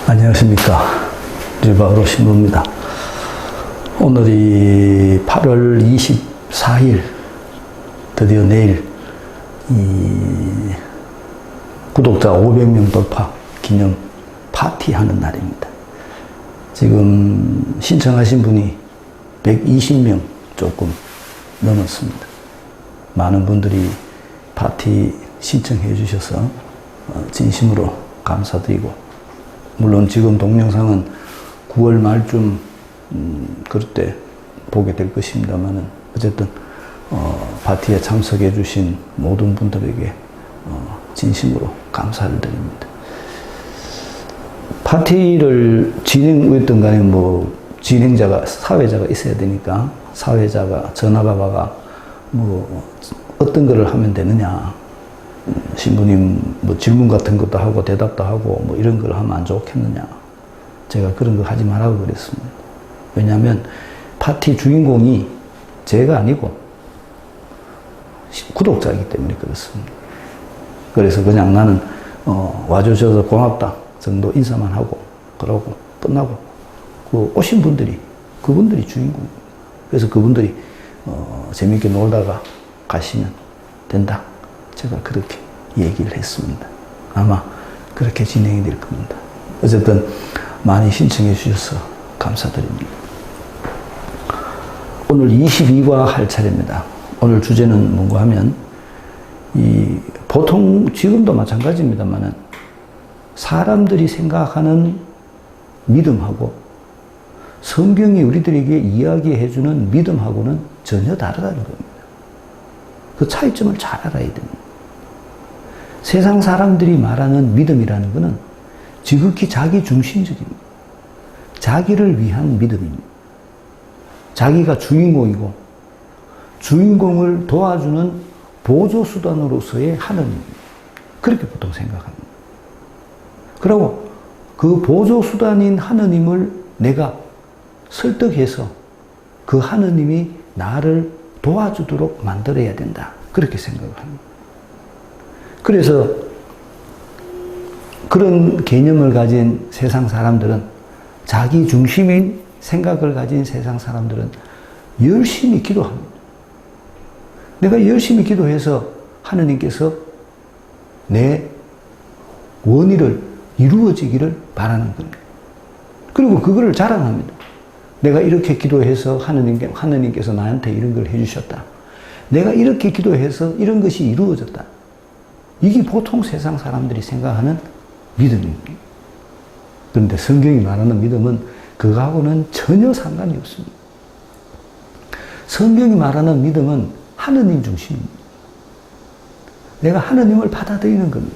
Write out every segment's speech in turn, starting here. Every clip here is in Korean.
안녕하십니까. 리바우로 신부입니다. 오늘이 8월 24일, 드디어 내일 구독자 500명 돌파 기념 파티하는 날입니다. 지금 신청하신 분이 120명 조금 넘었습니다. 많은 분들이 파티 신청해 주셔서 진심으로 감사드리고, 물론 지금 동영상은 9월 말쯤 그럴 때 보게 될 것입니다만은, 어쨌든 파티에 참석해 주신 모든 분들에게 진심으로 감사를 드립니다. 파티를 진행했던 간에 진행자가, 사회자가 있어야 되니까, 사회자가 전화 받아가 어떤 거를 하면 되느냐, 신부님 질문 같은 것도 하고 대답도 하고 이런 걸 하면 안 좋겠느냐, 제가 그런 거 하지 말라고 그랬습니다. 왜냐하면 파티 주인공이 제가 아니고 구독자이기 때문에 그렇습니다. 그래서 그냥 나는 와주셔서 고맙다 정도 인사만 하고 그러고 끝나고, 오신 분들이, 그분들이 주인공. 그래서 그분들이 재밌게 놀다가 가시면 된다, 제가 그렇게 얘기를 했습니다. 아마 그렇게 진행이 될 겁니다. 어쨌든 많이 신청해 주셔서 감사드립니다. 오늘 22과 할 차례입니다. 오늘 주제는 뭔가 하면, 보통 지금도 마찬가지입니다만은, 사람들이 생각하는 믿음하고 성경이 우리들에게 이야기해주는 믿음하고는 전혀 다르다는 겁니다. 그 차이점을 잘 알아야 됩니다. 세상 사람들이 말하는 믿음이라는 것은 지극히 자기 중심적입니다. 자기를 위한 믿음입니다. 자기가 주인공이고 주인공을 도와주는 보조수단으로서의 하느님입니다. 그렇게 보통 생각합니다. 그리고 그 보조수단인 하느님을 내가 설득해서 그 하느님이 나를 도와주도록 만들어야 된다, 그렇게 생각을 합니다. 그래서 그런 개념을 가진 세상 사람들은, 자기 중심인 생각을 가진 세상 사람들은 열심히 기도합니다. 내가 열심히 기도해서 하느님께서 내 원의를 이루어지기를 바라는 겁니다. 그리고 그거를 자랑합니다. 내가 이렇게 기도해서 하느님께서 나한테 이런 걸 해주셨다. 내가 이렇게 기도해서 이런 것이 이루어졌다. 이게 보통 세상 사람들이 생각하는 믿음입니다. 그런데 성경이 말하는 믿음은 그거하고는 전혀 상관이 없습니다. 성경이 말하는 믿음은 하느님 중심입니다. 내가 하느님을 받아들이는 겁니다.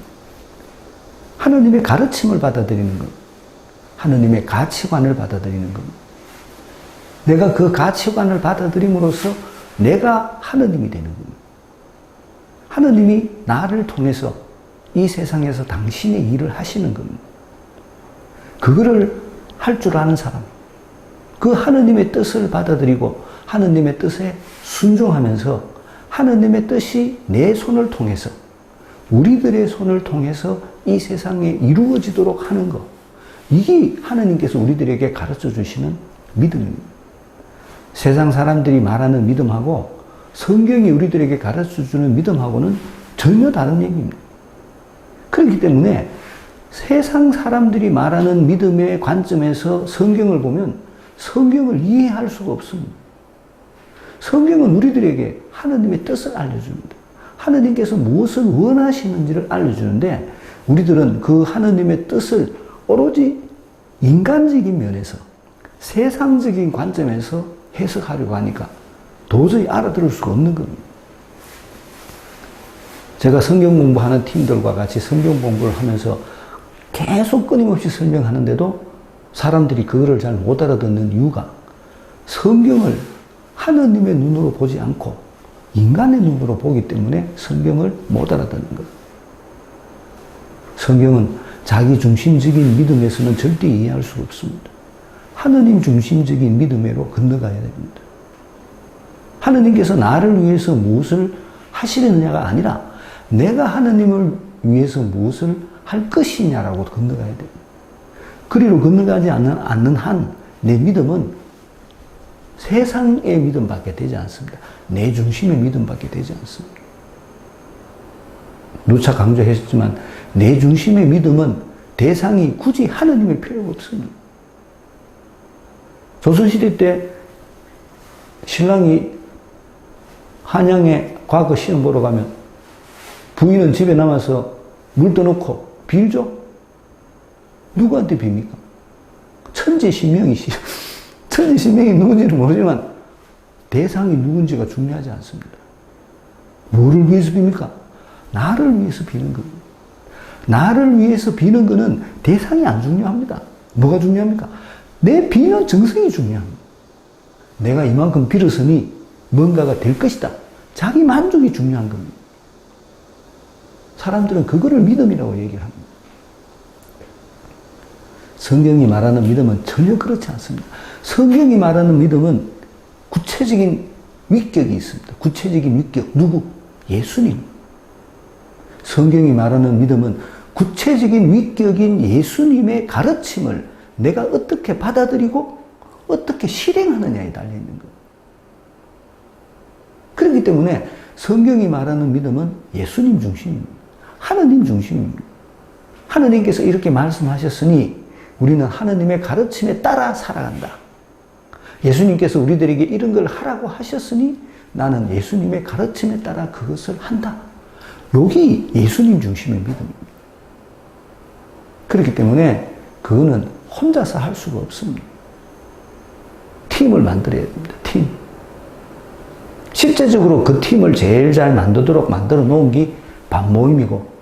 하느님의 가르침을 받아들이는 겁니다. 하느님의 가치관을 받아들이는 겁니다. 내가 그 가치관을 받아들임으로써 내가 하느님이 되는 겁니다. 하느님이 나를 통해서 이 세상에서 당신의 일을 하시는 겁니다. 그거를 할 줄 아는 사람, 그 하느님의 뜻을 받아들이고 하느님의 뜻에 순종하면서 하느님의 뜻이 내 손을 통해서, 우리들의 손을 통해서 이 세상에 이루어지도록 하는 것, 이게 하느님께서 우리들에게 가르쳐 주시는 믿음입니다. 세상 사람들이 말하는 믿음하고 성경이 우리들에게 가르쳐 주는 믿음하고는 전혀 다른 얘기입니다. 그렇기 때문에 세상 사람들이 말하는 믿음의 관점에서 성경을 보면 성경을 이해할 수가 없습니다. 성경은 우리들에게 하느님의 뜻을 알려줍니다. 하느님께서 무엇을 원하시는지를 알려주는데, 우리들은 그 하느님의 뜻을 오로지 인간적인 면에서, 세상적인 관점에서 해석하려고 하니까 도저히 알아들을 수가 없는 겁니다. 제가 성경 공부하는 팀들과 같이 성경 공부를 하면서 계속 끊임없이 설명하는데도 사람들이 그거를 잘 못 알아듣는 이유가, 성경을 하느님의 눈으로 보지 않고 인간의 눈으로 보기 때문에 성경을 못 알아듣는 거예요. 성경은 자기 중심적인 믿음에서는 절대 이해할 수가 없습니다. 하느님 중심적인 믿음으로 건너가야 됩니다. 하느님께서 나를 위해서 무엇을 하시느냐가 아니라 내가 하느님을 위해서 무엇을 할 것이냐라고 건너가야 됩니다. 그리로 건너가지 않는 한 내 믿음은 세상의 믿음밖에 되지 않습니다. 내 중심의 믿음밖에 되지 않습니다. 누차 강조했지만 내 중심의 믿음은 대상이 굳이 하느님일 필요가 없습니다. 조선시대 때 신랑이 한양에 과거 시험 보러 가면 부인은 집에 남아서 물 떠놓고 빌죠? 누구한테 빕니까? 천지신명이 누군지는 모르지만 대상이 누군지가 중요하지 않습니다. 뭐를 위해서 빕니까? 나를 위해서 비는 겁니다. 나를 위해서 비는 거는 대상이 안 중요합니다. 뭐가 중요합니까? 내 비는 정성이 중요합니다. 내가 이만큼 빌었으니 뭔가가 될 것이다. 자기 만족이 중요한 겁니다. 사람들은 그거를 믿음이라고 얘기를 합니다. 성경이 말하는 믿음은 전혀 그렇지 않습니다. 성경이 말하는 믿음은 구체적인 위격이 있습니다. 구체적인 위격. 누구? 예수님. 성경이 말하는 믿음은 구체적인 위격인 예수님의 가르침을 내가 어떻게 받아들이고 어떻게 실행하느냐에 달려있는 거예요. 그렇기 때문에 성경이 말하는 믿음은 예수님 중심입니다. 하느님 중심입니다. 하느님께서 이렇게 말씀하셨으니 우리는 하느님의 가르침에 따라 살아간다. 예수님께서 우리들에게 이런 걸 하라고 하셨으니 나는 예수님의 가르침에 따라 그것을 한다. 여기 예수님 중심의 믿음입니다. 그렇기 때문에 그거는 혼자서 할 수가 없습니다. 팀을 만들어야 됩니다. 팀. 실제적으로 그 팀을 제일 잘 만들도록 만들어 놓은 게 반모임이고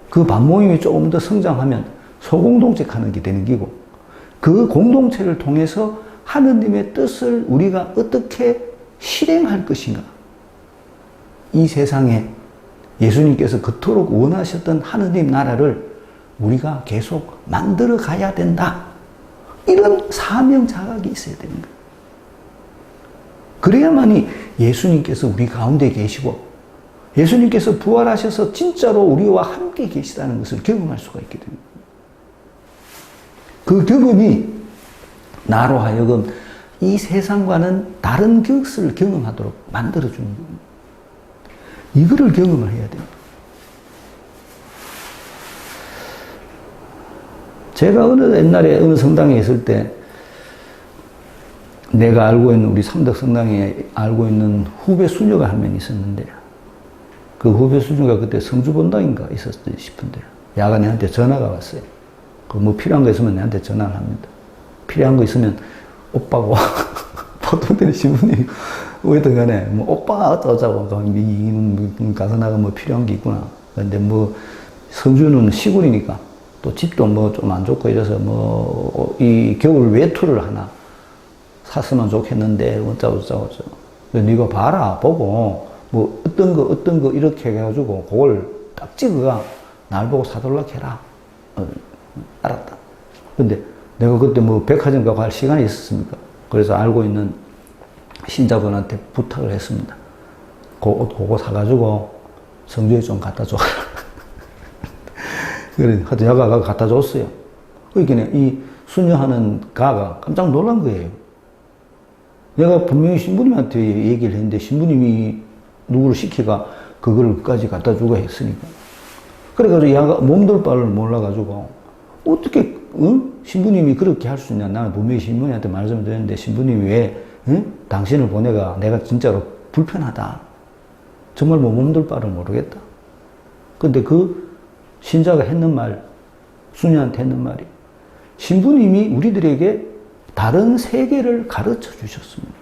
그 반모임이 조금 더 성장하면 소공동체 하는 게 되는 기고 그 공동체를 통해서 하느님의 뜻을 우리가 어떻게 실행할 것인가. 이 세상에 예수님께서 그토록 원하셨던 하느님 나라를 우리가 계속 만들어 가야 된다. 이런 사명 자각이 있어야 되는 거예요. 그래야만이 예수님께서 우리 가운데 계시고 예수님께서 부활하셔서 진짜로 우리와 함께 계시다는 것을 경험할 수가 있게 됩니다. 그 경험이 나로 하여금 이 세상과는 다른 것을 경험하도록 만들어주는 겁니다. 이거를 경험을 해야 됩니다. 제가 옛날에 어느 성당에 있을 때 내가 알고 있는 우리 삼덕 성당에 알고 있는 후배 수녀가 한 명 있었는데 그 후배 수녀가 그때 성주본당인가 있었지 싶은데 야간에 한테 전화가 왔어요. 뭐 필요한 거 있으면 내한테 전화를 합니다. 필요한 거 있으면 오빠고 보통들이 신부님이 어쨌든 간에 뭐 오빠가 어쩌자고 가서 나가 뭐 필요한 게 있구나. 근데 뭐 성주는 시골이니까 또 집도 뭐 좀 안 좋고 이래서 뭐 이 겨울 외투를 하나 샀으면 좋겠는데 어쩌고 네가 봐라 보고 뭐 어떤 거 이렇게 해가지고 그걸 딱 찍어가 날 보고 사달라고 해라. 알았다. 근데 내가 그때 뭐 백화점 가고 할 시간이 있었습니까? 그래서 알고 있는 신자분한테 부탁을 했습니다. 그 옷 그거 사가지고 성주에 좀 갖다 줘. 그래, 하여튼 여가가 갖다 줬어요. 그러니까 이 수녀하는 가가 깜짝 놀란 거예요. 내가 분명히 신부님한테 얘기를 했는데 신부님이 누구를 시키가 그걸까지 갖다 주고 했으니까. 그래가지고 야가 몸둘 바를 몰라가지고 어떻게 신부님이 그렇게 할 수 있냐. 나는 분명히 신부님한테 말씀을 드렸는데 신부님이 왜 당신을 보내가 내가 진짜로 불편하다. 정말 뭐 몸둘 바를 모르겠다. 근데 그 신자가 했는 말, 수녀한테 했는 말이 신부님이 우리들에게 다른 세계를 가르쳐 주셨습니다.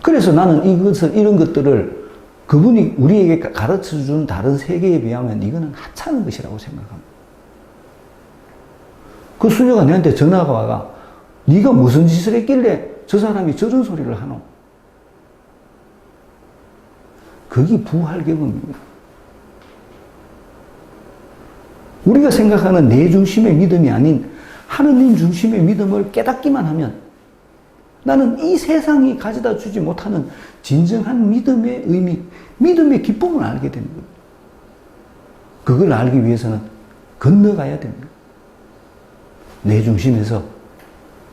그래서 나는 이런 것들을 그분이 우리에게 가르쳐 준 다른 세계에 비하면 이거는 하찮은 것이라고 생각합니다. 그 수녀가 내한테 전화가 와가 네가 무슨 짓을 했길래 저 사람이 저런 소리를 하노? 그게 부활 경험입니다. 우리가 생각하는 내 중심의 믿음이 아닌 하느님 중심의 믿음을 깨닫기만 하면 나는 이 세상이 가져다 주지 못하는 진정한 믿음의 의미, 믿음의 기쁨을 알게 됩니다. 그걸 알기 위해서는 건너가야 됩니다. 내 중심에서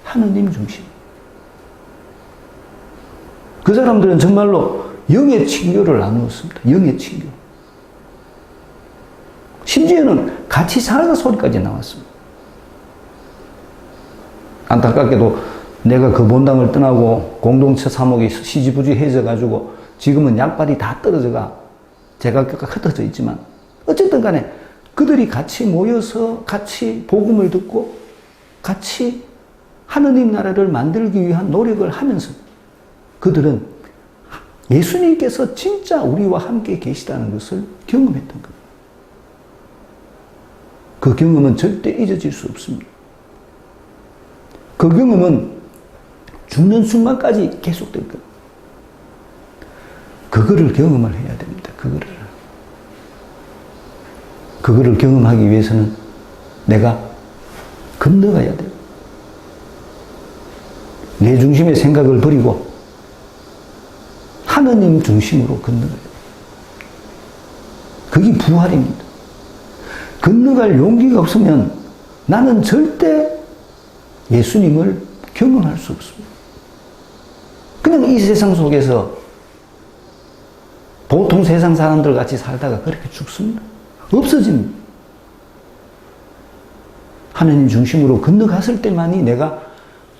하느님 중심. 그 사람들은 정말로 영의 친교를 나누었습니다. 영의 친교. 심지어는 같이 살아가 소리까지 나왔습니다. 안타깝게도 내가 그 본당을 떠나고 공동체 사목이 시지부지해져가지고 지금은 약발이 다 떨어져가 제각각각 흩어져 있지만 어쨌든 간에 그들이 같이 모여서 같이 복음을 듣고 같이 하느님 나라를 만들기 위한 노력을 하면서 그들은 예수님께서 진짜 우리와 함께 계시다는 것을 경험했던 겁니다. 그 경험은 절대 잊어질 수 없습니다. 그 경험은 죽는 순간까지 계속될 겁니다. 그거를 경험을 해야 됩니다. 그거를 경험하기 위해서는 내가 건너가야 돼요. 내 중심의 생각을 버리고 하느님 중심으로 건너가야 돼요. 그게 부활입니다. 건너갈 용기가 없으면 나는 절대 예수님을 경험할 수 없습니다. 그냥 이 세상 속에서 보통 세상 사람들 같이 살다가 그렇게 죽습니다. 없어집니다. 하느님 중심으로 건너갔을 때만이 내가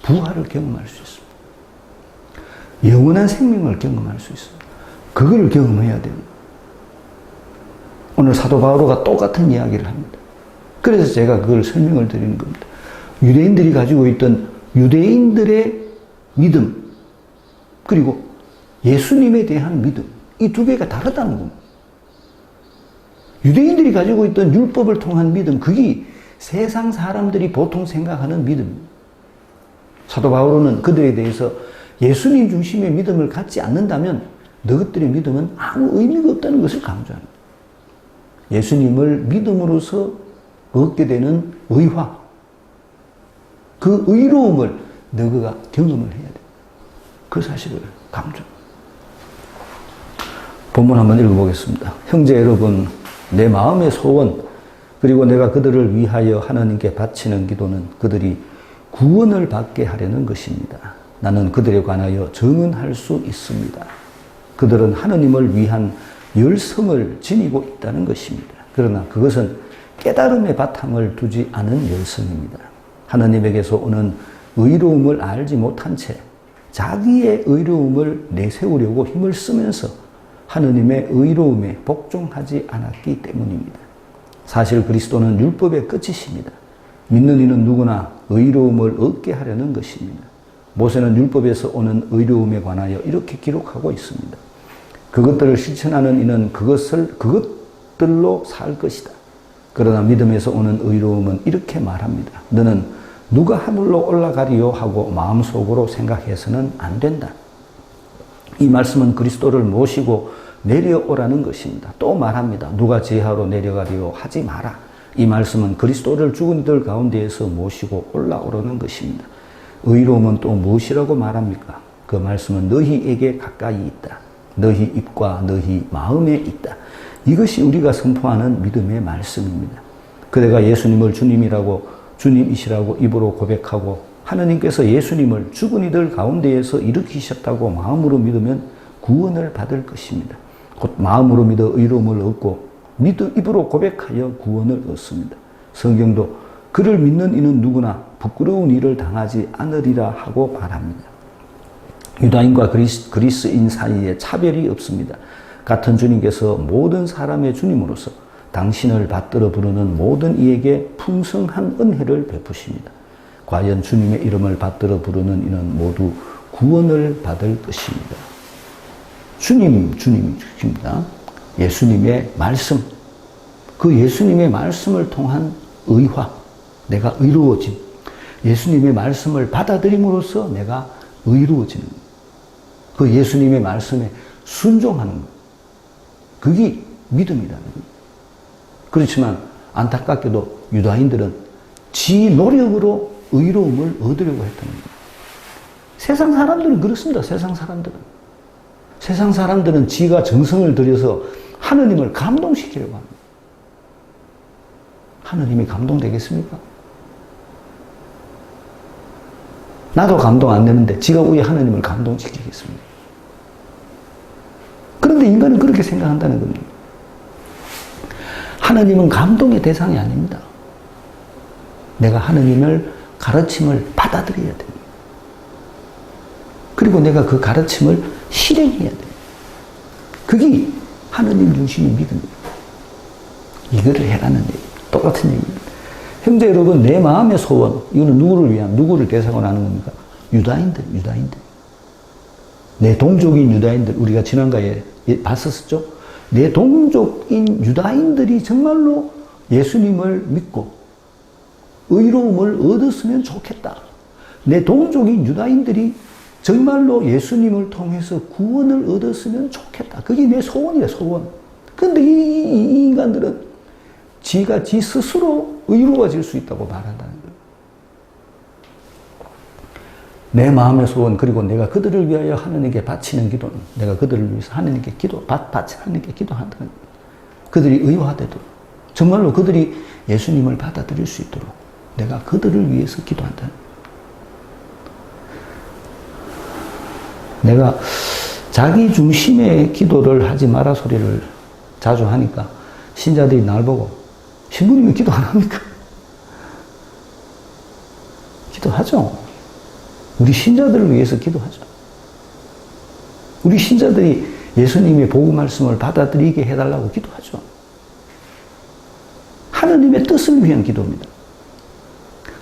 부활을 경험할 수 있습니다. 영원한 생명을 경험할 수 있습니다. 그걸 경험해야 됩니다. 오늘 사도 바오로가 똑같은 이야기를 합니다. 그래서 제가 그걸 설명을 드리는 겁니다. 유대인들이 가지고 있던 유대인들의 믿음 그리고 예수님에 대한 믿음 이 두 개가 다르다는 겁니다. 유대인들이 가지고 있던 율법을 통한 믿음 그게 세상 사람들이 보통 생각하는 믿음입니다. 사도 바오로는 그들에 대해서 예수님 중심의 믿음을 갖지 않는다면 너희들의 믿음은 아무 의미가 없다는 것을 강조합니다. 예수님을 믿음으로써 얻게 되는 의화 그 의로움을 너희가 경험을 해야 돼. 그 사실을 강조합니다. 본문 한번 읽어보겠습니다. 형제 여러분 내 마음의 소원 그리고 내가 그들을 위하여 하나님께 바치는 기도는 그들이 구원을 받게 하려는 것입니다. 나는 그들에 관하여 증언할 수 있습니다. 그들은 하나님을 위한 열성을 지니고 있다는 것입니다. 그러나 그것은 깨달음의 바탕을 두지 않은 열성입니다. 하나님에게서 오는 의로움을 알지 못한 채 자기의 의로움을 내세우려고 힘을 쓰면서 하느님의 의로움에 복종하지 않았기 때문입니다. 사실 그리스도는 율법의 끝이십니다. 믿는 이는 누구나 의로움을 얻게 하려는 것입니다. 모세는 율법에서 오는 의로움에 관하여 이렇게 기록하고 있습니다. 그것들을 실천하는 이는 그것들로 살 것이다. 그러나 믿음에서 오는 의로움은 이렇게 말합니다. 너는 누가 하늘로 올라가리요 하고 마음속으로 생각해서는 안 된다. 이 말씀은 그리스도를 모시고 내려오라는 것입니다. 또 말합니다. 누가 제하로 내려가리요 하지 마라. 이 말씀은 그리스도를 죽은 이들 가운데에서 모시고 올라오라는 것입니다. 의로움은 또 무엇이라고 말합니까? 그 말씀은 너희에게 가까이 있다. 너희 입과 너희 마음에 있다. 이것이 우리가 선포하는 믿음의 말씀입니다. 그대가 예수님을 주님이시라고 입으로 고백하고 하느님께서 예수님을 죽은 이들 가운데에서 일으키셨다고 마음으로 믿으면 구원을 받을 것입니다. 곧 마음으로 믿어 의로움을 얻고 입으로 고백하여 구원을 얻습니다. 성경도 그를 믿는 이는 누구나 부끄러운 일을 당하지 않으리라 하고 말합니다. 유다인과 그리스인 사이에 차별이 없습니다. 같은 주님께서 모든 사람의 주님으로서 당신을 받들어 부르는 모든 이에게 풍성한 은혜를 베푸십니다. 과연 주님의 이름을 받들어 부르는 이는 모두 구원을 받을 것입니다. 주님이 주십니다. 예수님의 말씀, 그 예수님의 말씀을 통한 의화, 내가 의로워짐, 예수님의 말씀을 받아들임으로써 내가 의로워지는 것. 그 예수님의 말씀에 순종하는 것. 그게 믿음이라는 거예요. 그렇지만 안타깝게도 유다인들은 지 노력으로 의로움을 얻으려고 했다는 거예요. 세상 사람들은 그렇습니다. 세상 사람들은 지가 정성을 들여서 하느님을 감동시키려고 합니다. 하느님이 감동되겠습니까? 나도 감동 안 되는데 지가 왜 하나님을 감동시키겠습니까? 그런데 인간은 그렇게 생각한다는 겁니다. 하나님은 감동의 대상이 아닙니다. 내가 하나님을 가르침을 받아들여야 됩니다. 그리고 내가 그 가르침을 실행해야 됩니다. 그게 하나님 중심의 믿음입니다. 이거를 해라는 얘기입니다. 똑같은 얘기입니다. 형제 여러분, 내 마음의 소원, 이거는 누구를 대상으로 하는 겁니까? 유다인들. 내 동족인 유다인들, 우리가 지난가에 봤었죠? 내 동족인 유다인들이 정말로 예수님을 믿고 의로움을 얻었으면 좋겠다. 내 동족인 유다인들이 정말로 예수님을 통해서 구원을 얻었으면 좋겠다. 그게 내 소원이야, 소원. 근데 이 인간들은 지가 지 스스로 의로워질 수 있다고 말한다는 거예요. 내 마음의 소원, 그리고 내가 그들을 위하여 하나님께 바치는 기도는, 내가 그들을 위해서 하나님께 하나님께 기도한다는 거예요. 그들이 의로하되도록, 정말로 그들이 예수님을 받아들일 수 있도록 내가 그들을 위해서 기도한다는 거예요. 내가 자기 중심의 기도를 하지 마라 소리를 자주 하니까 신자들이 날 보고, 신부님은 기도 안 합니까? 기도하죠. 우리 신자들을 위해서 기도하죠. 우리 신자들이 예수님의 복음 말씀을 받아들이게 해달라고 기도하죠. 하나님의 뜻을 위한 기도입니다.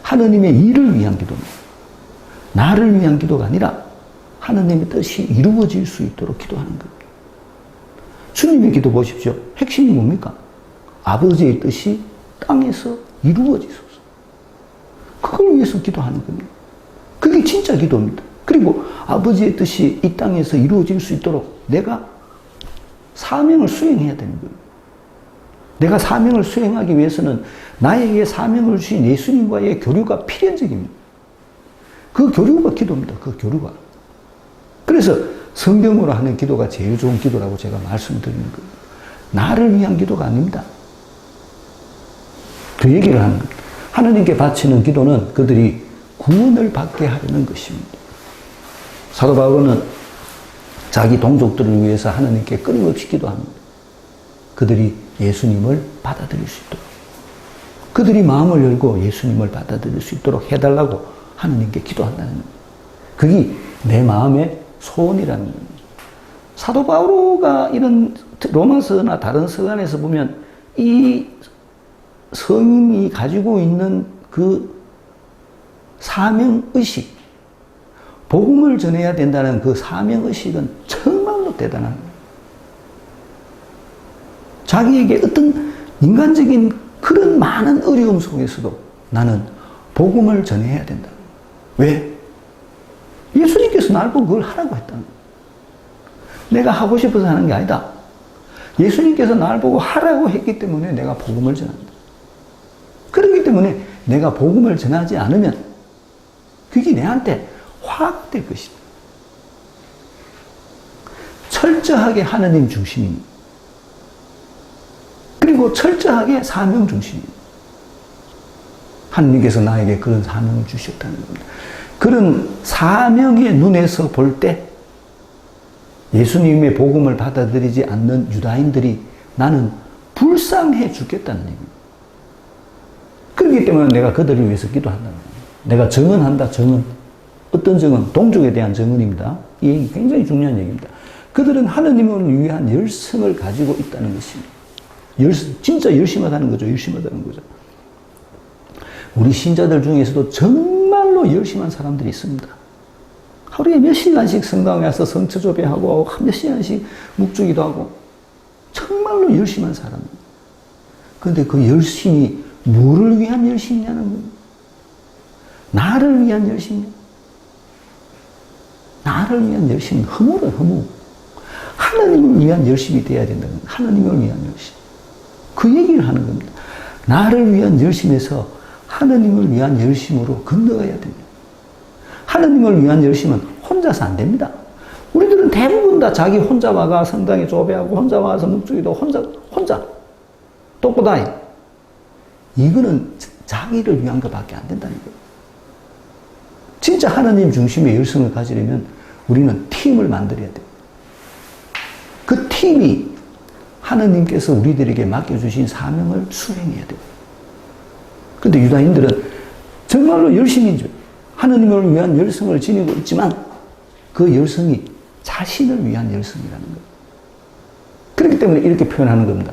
하나님의 일을 위한 기도입니다. 나를 위한 기도가 아니라 하나님의 뜻이 이루어질 수 있도록 기도하는 겁니다. 주님의 기도 보십시오. 핵심이 뭡니까? 아버지의 뜻이 땅에서 이루어지소서. 그걸 위해서 기도하는 겁니다. 그게 진짜 기도입니다. 그리고 아버지의 뜻이 이 땅에서 이루어질 수 있도록 내가 사명을 수행해야 되는 거예요. 내가 사명을 수행하기 위해서는 나에게 사명을 주신 예수님과의 교류가 필연적입니다. 그 교류가 기도입니다. 그 교류가. 그래서 성경으로 하는 기도가 제일 좋은 기도라고 제가 말씀드리는 거예요. 나를 위한 기도가 아닙니다. 그 얘기를 하는 겁니다. 하나님께 바치는 기도는 그들이 구원을 받게 하려는 것입니다. 사도 바울은 자기 동족들을 위해서 하나님께 끊임없이 기도합니다. 그들이 예수님을 받아들일 수 있도록, 그들이 마음을 열고 예수님을 받아들일 수 있도록 해달라고 하나님께 기도한다는 겁니다. 그게 내 마음의 소원이라는 겁니다. 사도 바울가 이런 로마서나 다른 서간에서 보면 이 성인이 가지고 있는 그 사명의식, 복음을 전해야 된다는 그 사명의식은 정말로 대단한 거예요. 자기에게 어떤 인간적인 그런 많은 어려움 속에서도 나는 복음을 전해야 된다. 왜? 예수님께서 날 보고 그걸 하라고 했다는 거예요. 내가 하고 싶어서 하는 게 아니다. 예수님께서 날 보고 하라고 했기 때문에 내가 복음을 전한다. 그렇기 때문에 내가 복음을 전하지 않으면 그게 내한테 화학될 것입니다. 철저하게 하나님 중심입니다. 그리고 철저하게 사명 중심입니다. 하나님께서 나에게 그런 사명을 주셨다는 겁니다. 그런 사명의 눈에서 볼 때 예수님의 복음을 받아들이지 않는 유다인들이 나는 불쌍해 죽겠다는 얘기입니다. 그렇기 때문에 내가 그들을 위해서 기도한다는 겁니다. 내가 정언한다, 정언. 어떤 정언? 동족에 대한 정언입니다. 이 얘기 굉장히 중요한 얘기입니다. 그들은 하나님을 위한 열성을 가지고 있다는 것입니다. 진짜 열심하다는 거죠. 열심하다는 거죠. 우리 신자들 중에서도 정말로 열심한 사람들이 있습니다. 하루에 몇 시간씩 성당에 와서 성처조배하고 몇 시간씩 묵주기도 하고 정말로 열심한 사람입니다. 그런데 그 열심이 뭐를 위한 열심이냐는 겁니다. 나를 위한 열심이냐? 나를 위한 열심은 허무는 허무. 하나님을 위한 열심이 돼야 된다는 겁니다. 하나님을 위한 열심. 그 얘기를 하는 겁니다. 나를 위한 열심에서 하나님을 위한 열심으로 건너가야 됩니다. 하나님을 위한 열심은 혼자서 안 됩니다. 우리들은 대부분 다 자기 혼자 와가 성당에 조배하고 혼자 와서 묵주기도 혼자 똑고다이. 이거는 자기를 위한 것밖에 안 된다는 거예요. 진짜 하나님 중심의 열성을 가지려면 우리는 팀을 만들어야 돼요. 그 팀이 하나님께서 우리들에게 맡겨주신 사명을 수행해야 돼요. 그런데 유다인들은 정말로 열심히 하나님을 위한 열성을 지니고 있지만 그 열성이 자신을 위한 열성이라는 거예요. 그렇기 때문에 이렇게 표현하는 겁니다.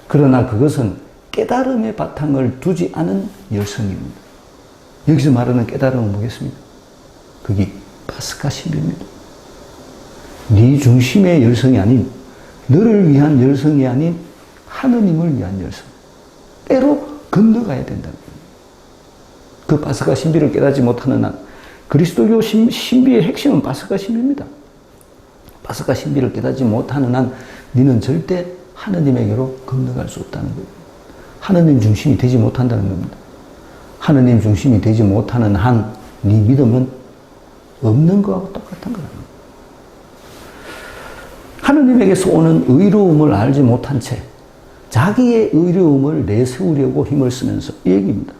그러나 그것은 깨달음의 바탕을 두지 않은 열성입니다. 여기서 말하는 깨달음은 뭐겠습니까? 그게 파스카 신비입니다. 네 중심의 열성이 아닌, 너를 위한 열성이 아닌 하느님을 위한 열성. 때로 건너가야 된다는 겁니다. 그 파스카 신비를 깨닫지 못하는 한, 그리스도교 신비의 핵심은 파스카 신비입니다. 파스카 신비를 깨닫지 못하는 한 너는 절대 하느님에게로 건너갈 수 없다는 거예요. 하느님 중심이 되지 못한다는 겁니다. 하느님 중심이 되지 못하는 한 네 믿음은 없는 거하고 똑같은 거라는 거예요. 하느님에게서 오는 의로움을 알지 못한 채 자기의 의로움을 내세우려고 힘을 쓰면서 이 얘기입니다.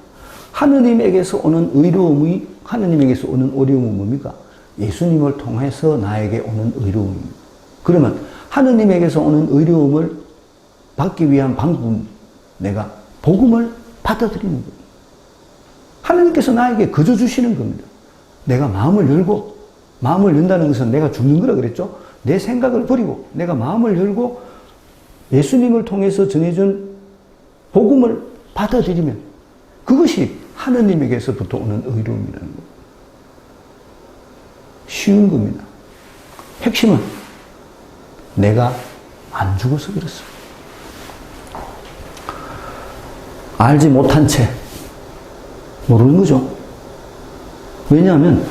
하느님에게서 오는 의로움이, 하느님에게서 오는 어려움은 뭡니까? 예수님을 통해서 나에게 오는 의로움입니다. 그러면 하느님에게서 오는 의로움을 받기 위한 방법은 내가 복음을 받아들이는 겁니다. 하느님께서 나에게 거저 주시는 겁니다. 내가 마음을 열고, 마음을 연다는 것은 내가 죽는 거라 그랬죠? 내 생각을 버리고 내가 마음을 열고 예수님을 통해서 전해준 복음을 받아들이면 그것이 하느님에게서부터 오는 의로움이라는 겁니다. 쉬운 겁니다. 핵심은 내가 안 죽어서 그렇습니다. 알지 못한 채 모르는 거죠. 왜냐하면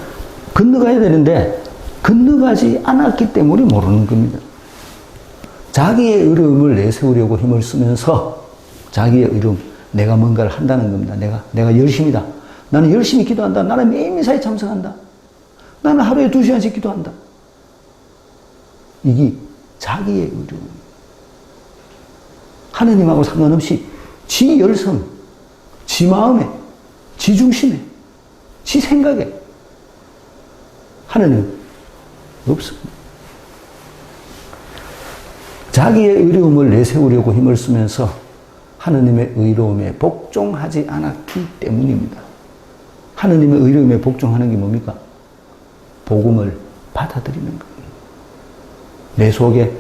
건너가야 되는데 건너가지 않았기 때문에 모르는 겁니다. 자기의 의로움을 내세우려고 힘을 쓰면서 자기의 의로움, 내가 뭔가를 한다는 겁니다. 내가 열심이다. 나는 열심히 기도한다. 나는 매일 미사에 참석한다. 나는 하루에 2시간씩 기도한다. 이게 자기의 의로움. 하느님하고 상관없이 지 열성, 지 마음에, 지 중심에, 지 생각에 하느님 없습니다. 자기의 의로움을 내세우려고 힘을 쓰면서 하느님의 의로움에 복종하지 않았기 때문입니다. 하느님의 의로움에 복종하는 게 뭡니까? 복음을 받아들이는 겁니다. 내 속에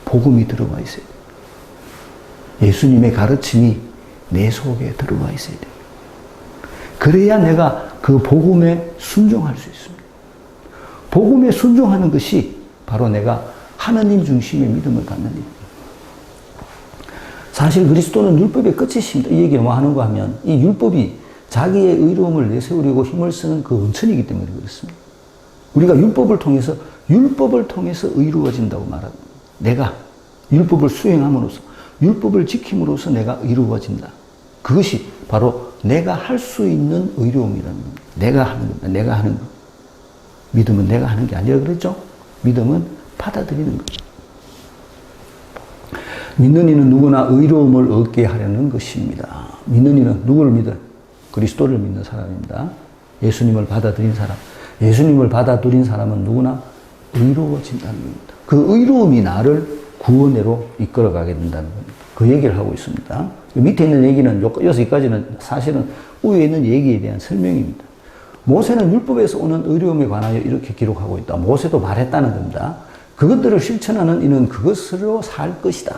복음이 들어와 있어야 돼요. 예수님의 가르침이 내 속에 들어와 있어야 돼요. 그래야 내가 그 복음에 순종할 수 있습니다. 복음에 순종하는 것이 바로 내가 하나님 중심의 믿음을 갖는 일입니다. 사실 그리스도는 율법의 끝이십니다. 이 얘기를 뭐 하는가 하면 이 율법이 자기의 의로움을 내세우려고 힘을 쓰는 그 원천이기 때문에 그렇습니다. 우리가 율법을 통해서 의로워진다고 말합니다. 내가 율법을 수행함으로써 율법을 지킴으로써 내가 의로워진다. 그것이 바로 내가 할 수 있는 의로움이라는 겁니다. 내가 하는 겁니다. 내가 하는 것. 믿음은 내가 하는 게 아니라 그랬죠? 믿음은 받아들이는 것. 믿는 이는 누구나 의로움을 얻게 하려는 것입니다. 믿는 이는 누구를 믿어? 그리스도를 믿는 사람입니다. 예수님을 받아들인 사람. 예수님을 받아들인 사람은 누구나 의로워진다는 겁니다. 그 의로움이 나를 구원으로 이끌어가게 된다는 겁니다. 그 얘기를 하고 있습니다. 밑에 있는 얘기는, 여기까지는 사실은 위에 있는 얘기에 대한 설명입니다. 모세는 율법에서 오는 의로움에 관하여 이렇게 기록하고 있다. 모세도 말했다는 겁니다. 그것들을 실천하는 이는 그것으로 살 것이다.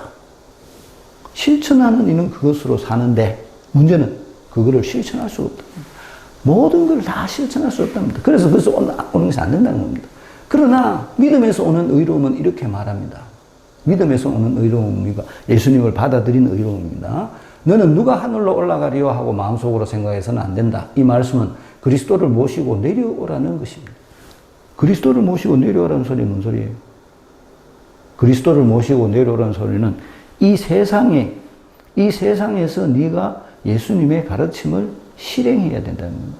실천하는 이는 그것으로 사는데 문제는 그거를 실천할 수 없다. 모든 걸 다 실천할 수 없답니다. 그래서 그것이 오는 것이 안 된다는 겁니다. 그러나 믿음에서 오는 의로움은 이렇게 말합니다. 믿음에서 오는 의로움이가 예수님을 받아들인 의로움입니다. 너는 누가 하늘로 올라가리요 하고 마음속으로 생각해서는 안 된다. 이 말씀은 그리스도를 모시고 내려오라는 것입니다. 그리스도를 모시고 내려오라는 소리는 뭔 소리예요? 그리스도를 모시고 내려오라는 소리는 이 세상에서 네가 예수님의 가르침을 실행해야 된다는 겁니다.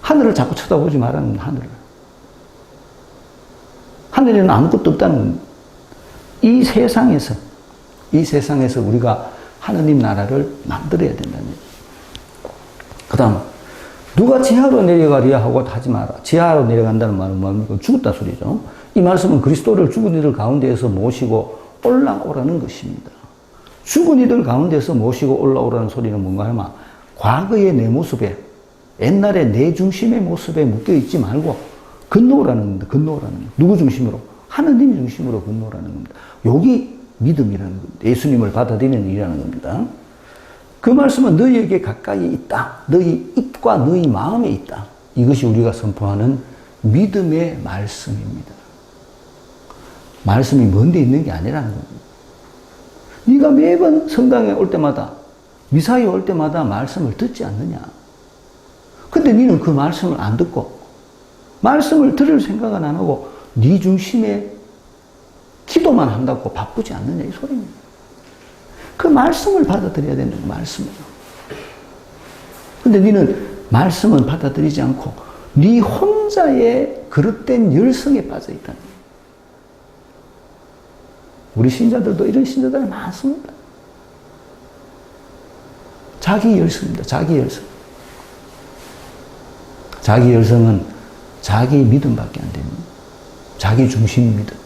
하늘을 자꾸 쳐다보지 말라는 겁니다. 하늘에는 아무것도 없다는 겁니다. 이 세상에서 우리가 하느님 나라를 만들어야 된다는 겁니다. 그 다음 누가 지하로 내려가리야 하고 하지 마라. 지하로 내려간다는 말은 뭡니까? 죽었다 소리죠. 이 말씀은 그리스도를 죽은 이들 가운데에서 모시고 올라오라는 것입니다. 죽은 이들 가운데서 모시고 올라오라는 소리는 뭔가 하면 과거의 내 모습에, 옛날에 내 중심의 모습에 묶여있지 말고 건너오라는 겁니다. 건너오라는 겁니다. 누구 중심으로? 하느님 중심으로 건너오라는 겁니다. 여기 믿음이라는 겁니다. 예수님을 받아들이는 일이라는 겁니다. 그 말씀은 너희에게 가까이 있다. 너희 입과 너희 마음에 있다. 이것이 우리가 선포하는 믿음의 말씀입니다. 말씀이 먼데 있는 게 아니라는 겁니다. 네가 매번 성당에 올 때마다, 미사에 올 때마다 말씀을 듣지 않느냐. 근데 너는 그 말씀을 안 듣고 말씀을 들을 생각은 안 하고 네 중심에 기도만 한다고 바쁘지 않느냐 이 소리입니다. 그 말씀을 받아들여야 되는 거예요. 말씀을. 근데 너는 말씀은 받아들이지 않고 네 혼자의 그릇된 열성에 빠져 있다는 거예요. 우리 신자들도 이런 신자들이 많습니다. 자기 열성입니다. 자기 열성. 자기 열성은 자기 믿음밖에 안 됩니다. 자기 중심입니다.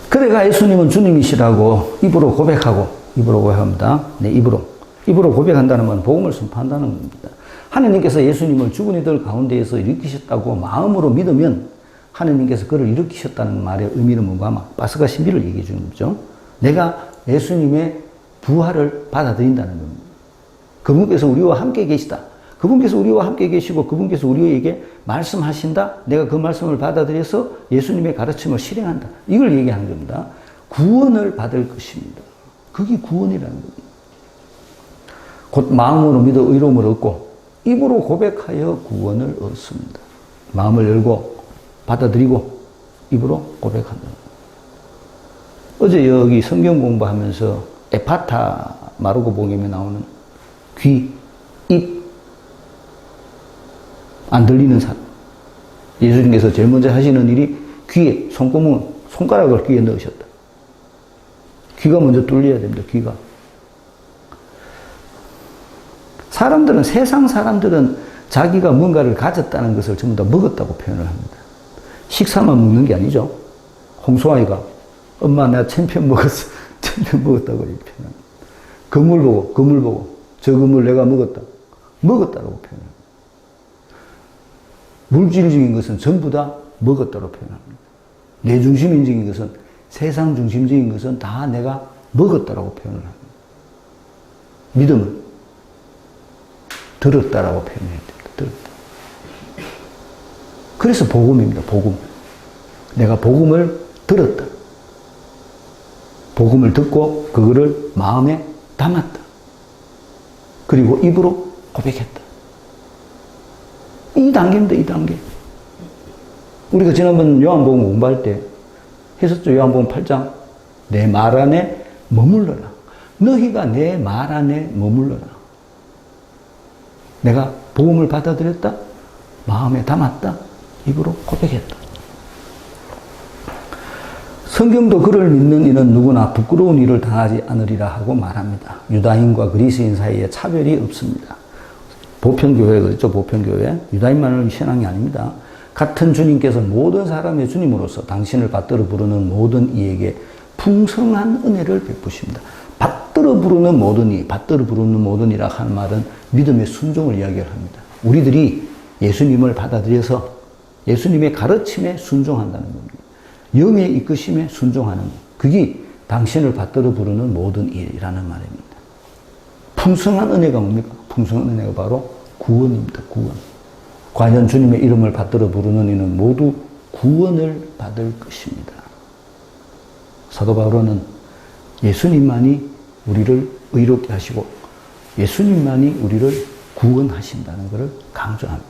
그래가 예수님은 주님이시라고 입으로 고백합니다. 네, 입으로 고백한다는 건 복음을 선포한다는 겁니다. 하느님께서 예수님을 죽은 이들 가운데에서 일으키셨다고 마음으로 믿으면 하느님께서 그를 일으키셨다는 말의 의미는 뭔가 아마 파스가 신비를 얘기해 주는 거죠. 내가 예수님의 부활을 받아들인다는 겁니다. 그분께서 우리와 함께 계시다. 그분께서 우리와 함께 계시고 그분께서 우리에게 말씀하신다. 내가 그 말씀을 받아들여서 예수님의 가르침을 실행한다. 이걸 얘기하는 겁니다. 구원을 받을 것입니다. 그게 구원이라는 겁니다. 곧 마음으로 믿어 의로움을 얻고 입으로 고백하여 구원을 얻습니다. 마음을 열고 받아들이고 입으로 고백한다. 어제 여기 성경 공부하면서 에파타 마르고복음에 나오는 귀, 입, 안 들리는 사람. 예수님께서 제일 먼저 하시는 일이 귀에, 손가락을 귀에 넣으셨다. 귀가 먼저 뚫려야 됩니다, 귀가. 세상 사람들은 자기가 뭔가를 가졌다는 것을 전부 다 먹었다고 표현을 합니다. 식사만 먹는 게 아니죠. 홍소아이가 엄마 내가 챔피언 먹었어. 챔피언 먹었다고 이렇게 표현합니다. 건물 보고 저 건물 내가 먹었다고 표현합니다. 물질적인 것은 전부 다 먹었다고 표현합니다. 내 중심적인 것은, 세상 중심적인 것은 다 내가 먹었다라고 표현을 합니다. 믿음은 들었다라고 표현해야 됩니다. 들었다. 그래서 복음입니다. 복음. 내가 복음을 들었다. 복음을 듣고 그거를 마음에 담았다. 그리고 입으로 고백했다. 이 단계입니다. 이 단계. 우리가 지난번 요한복음 공부할 때 했었죠. 요한복음 8장. 내 말 안에 머물러라. 너희가 내 말 안에 머물러라. 내가 복음을 받아들였다. 마음에 담았다. 입으로 고백했다. 성경도 그를 믿는 이는 누구나 부끄러운 일을 당하지 않으리라 하고 말합니다. 유다인과 그리스인 사이에 차별이 없습니다. 보편교회 그랬죠. 보편교회. 유다인만을 신앙이 아닙니다. 같은 주님께서 모든 사람의 주님으로서 당신을 받들어 부르는 모든 이에게 풍성한 은혜를 베푸십니다. 받들어 부르는 모든 이, 받들어 부르는 모든 이라 하는 말은 믿음의 순종을 이야기를 합니다. 우리들이 예수님을 받아들여서 예수님의 가르침에 순종한다는 겁니다. 영의 이끄심에 순종하는 것. 그게 당신을 받들어 부르는 모든 일이라는 말입니다. 풍성한 은혜가 뭡니까? 풍성한 은혜가 바로 구원입니다. 구원. 과연 주님의 이름을 받들어 부르는 이는 모두 구원을 받을 것입니다. 사도 바울은 예수님만이 우리를 의롭게 하시고 예수님만이 우리를 구원하신다는 것을 강조합니다.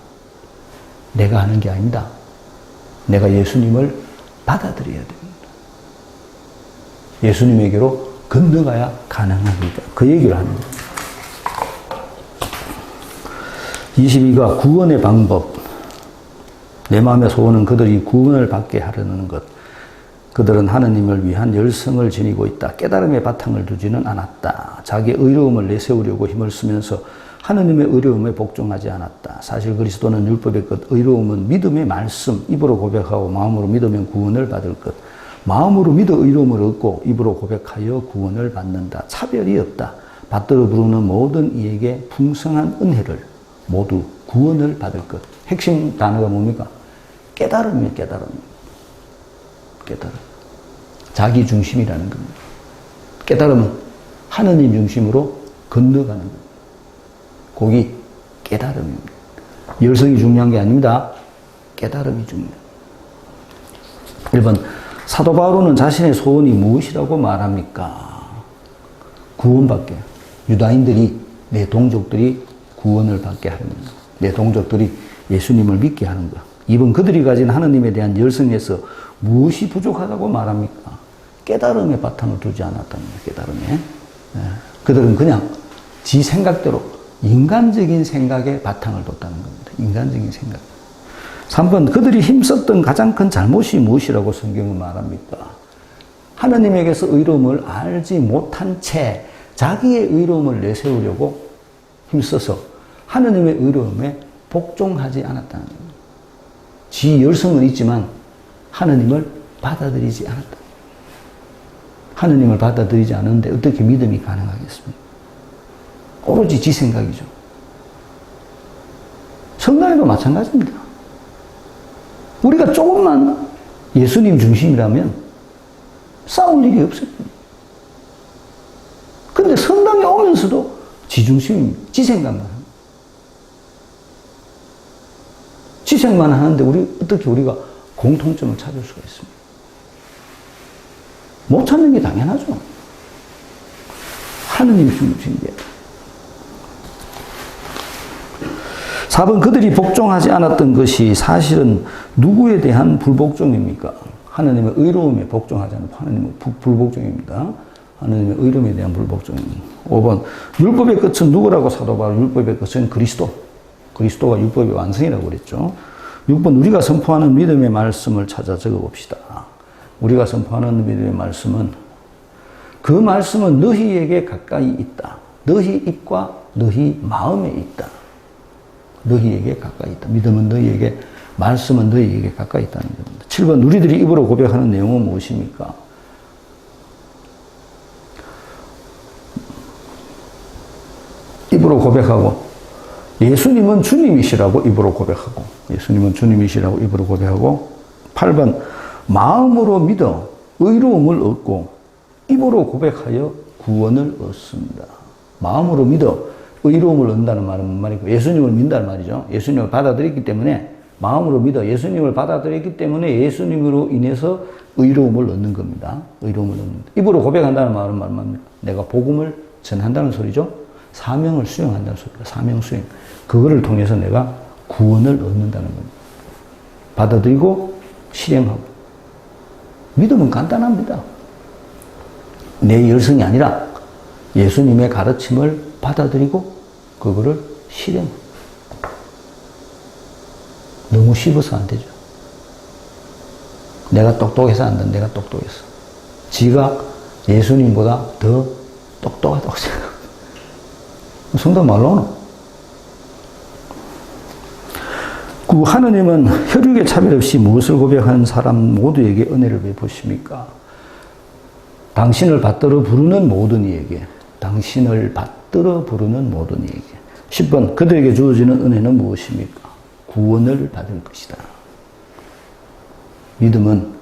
내가 하는 게 아닙니다. 내가 예수님을 받아들여야 됩니다. 예수님에게로 건너가야 가능합니다. 그 얘기를 합니다. 22가 구원의 방법. 내 마음의 소원은 그들이 구원을 받게 하려는 것. 그들은 하느님을 위한 열성을 지니고 있다. 깨달음의 바탕을 두지는 않았다. 자기의 의로움을 내세우려고 힘을 쓰면서 하느님의 의로움에 복종하지 않았다. 사실 그리스도는 율법의 것, 의로움은 믿음의 말씀, 입으로 고백하고 마음으로 믿으면 구원을 받을 것. 마음으로 믿어 의로움을 얻고 입으로 고백하여 구원을 받는다. 차별이 없다. 받들어 부르는 모든 이에게 풍성한 은혜를 모두 구원을 받을 것. 핵심 단어가 뭡니까? 깨달음이에요. 깨달음. 깨달음. 자기 중심이라는 겁니다. 깨달음은 하느님 중심으로 건너가는 겁니다. 그게 깨달음입니다. 열성이 중요한 게 아닙니다. 깨달음이 중요합니다. 1번, 사도 바울은 자신의 소원이 무엇이라고 말합니까? 구원받게. 유다인들이, 내 동족들이 구원을 받게 하는 것. 내 동족들이 예수님을 믿게 하는 것. 2번, 그들이 가진 하느님에 대한 열성에서 무엇이 부족하다고 말합니까? 깨달음의 바탕을 두지 않았다는 거예요. 깨달음에. 그들은 그냥 지 생각대로 인간적인 생각에 바탕을 뒀다는 겁니다. 인간적인 생각. 3번, 그들이 힘썼던 가장 큰 잘못이 무엇이라고 성경은 말합니까? 하느님에게서 의로움을 알지 못한 채 자기의 의로움을 내세우려고 힘써서 하느님의 의로움에 복종하지 않았다는 겁니다. 지 열성은 있지만 하느님을 받아들이지 않았다. 하느님을 받아들이지 않는데 어떻게 믿음이 가능하겠습니까? 오로지 지 생각이죠. 성당에도 마찬가지입니다. 우리가 조금만 예수님 중심이라면 싸울 일이 없어요. 근데 성당에 오면서도 지 중심입니다. 지 생각만 합니다. 지 생각만 하는데 어떻게 우리가 공통점을 찾을 수가 있습니까? 못 찾는 게 당연하죠. 하느님 중심이에요. 4번, 그들이 복종하지 않았던 것이 사실은 누구에 대한 불복종입니까? 하느님의 의로움에 복종하지 않고 하느님의 불복종입니다. 하느님의 의로움에 대한 불복종입니다. 5번, 율법의 끝은 누구라고 사도 바울? 율법의 끝은 그리스도. 그리스도가 율법의 완성이라고 그랬죠. 6번, 우리가 선포하는 믿음의 말씀을 찾아 적어봅시다. 우리가 선포하는 믿음의 말씀은 그 말씀은 너희에게 가까이 있다. 너희 입과 너희 마음에 있다. 너희에게 가까이 있다. 믿음은 너희에게, 말씀은 너희에게 가까이 있다는 겁니다. 7번, 우리들이 입으로 고백하는 내용은 무엇입니까? 입으로 고백하고 예수님은 주님이시라고 입으로 고백하고 예수님은 주님이시라고 입으로 고백하고 8번, 마음으로 믿어 의로움을 얻고 입으로 고백하여 구원을 얻습니다. 마음으로 믿어 의로움을 얻는다는 말은 뭔 말이고 예수님을 믿는다는 말이죠. 예수님을 받아들였기 때문에 마음으로 믿어 예수님을 받아들였기 때문에 예수님으로 인해서 의로움을 얻는 겁니다. 의로움을 얻는다. 입으로 고백한다는 말은 뭡니까? 내가 복음을 전한다는 소리죠. 사명을 수행한다는 소리입니다. 사명 수행. 그거를 통해서 내가 구원을 얻는다는 겁니다. 받아들이고 실행하고. 믿음은 간단합니다. 내 열성이 아니라 예수님의 가르침을 받아들이고 그거를 실행. 너무 쉽어서 안 되죠. 내가 똑똑해서 안 된다. 내가 똑똑해서. 지가 예수님보다 더 똑똑하다고 생각합니다. 성도 말로 하노? 그 하느님은 혈육의 차별 없이 무엇을 고백하는 사람 모두에게 은혜를 베푸십니까? 당신을 받들어 부르는 모든 이에게. 당신을 받들어 부르는 모든 이에게. 10번, 그들에게 주어지는 은혜는 무엇입니까? 구원을 받을 것이다. 믿음은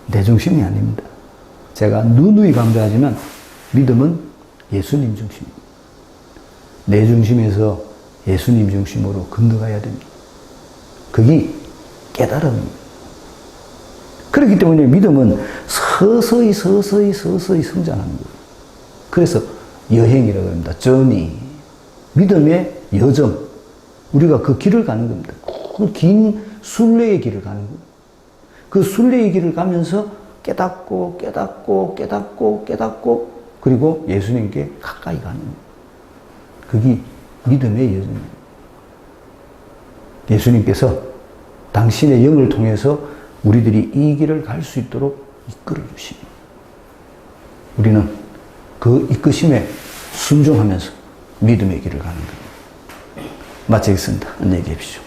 내 중심이 아닙니다. 제가 누누이 강조하지만 믿음은 예수님 중심입니다. 내 중심에서 예수님 중심으로 건너가야 됩니다. 그게 깨달음입니다. 그렇기 때문에 믿음은 서서히 성장하는 거예요. 그래서 여행이라고 합니다. journey. 믿음의 여정. 우리가 그 길을 가는 겁니다. 그 긴 순례의 길을 가는 겁니다. 그 순례의 길을 가면서 깨닫고 그리고 예수님께 가까이 가는 겁니다. 그게 믿음의 여정입니다. 예수님께서 당신의 영을 통해서 우리들이 이 길을 갈 수 있도록 이끌어 주십니다. 우리는 그 이끄심에 순종하면서 믿음의 길을 가는 겁니다. 마치겠습니다. 안녕히 계십시오.